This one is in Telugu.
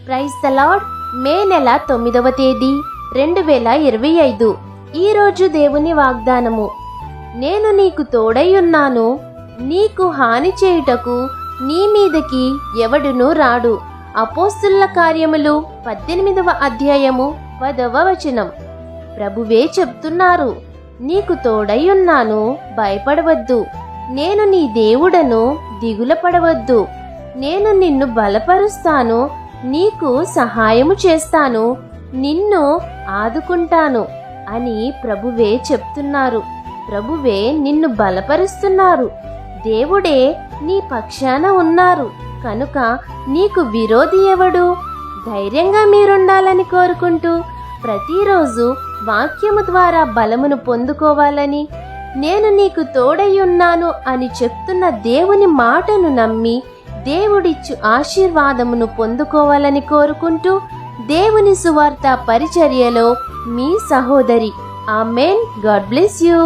Praise the lord. మే నెల 9వ తేదీ 2025. ఈరోజు దేవుని వాగ్దానము. నేను నీకు తోడై ఉన్నాను, నీకు హాని చేయుటకు నీ మీదకి ఎవడునూ రాడు. అపోస్తుల కార్యములు 18వ అధ్యాయము 10వ వచనం. ప్రభువే చెప్తున్నారు, నీకు తోడై ఉన్నాను, భయపడవద్దు. నేను నీ దేవుడను, దిగుల పడవద్దు. నేను నిన్ను బలపరుస్తాను, నీకు సహాయము చేస్తాను, నిన్ను ఆదుకుంటాను అని ప్రభువే చెప్తున్నారు. ప్రభువే నిన్ను బలపరుస్తున్నారు. దేవుడే నీ పక్షాన ఉన్నారు కనుక నీకు విరోధి ఎవడు? ధైర్యంగా మీరుండాలని కోరుకుంటూ ప్రతిరోజు వాక్యము ద్వారా బలమును పొందుకోవాలని, నేను నీకు తోడై ఉన్నాను అని చెప్తున్న దేవుని మాటను నమ్మి దేవుడిచ్చు ఆశీర్వాదమును పొందుకోవాలని కోరుకుంటూ దేవుని సువార్త పరిచర్యలో మీ సహోదరి. ఆమేన్. God bless you.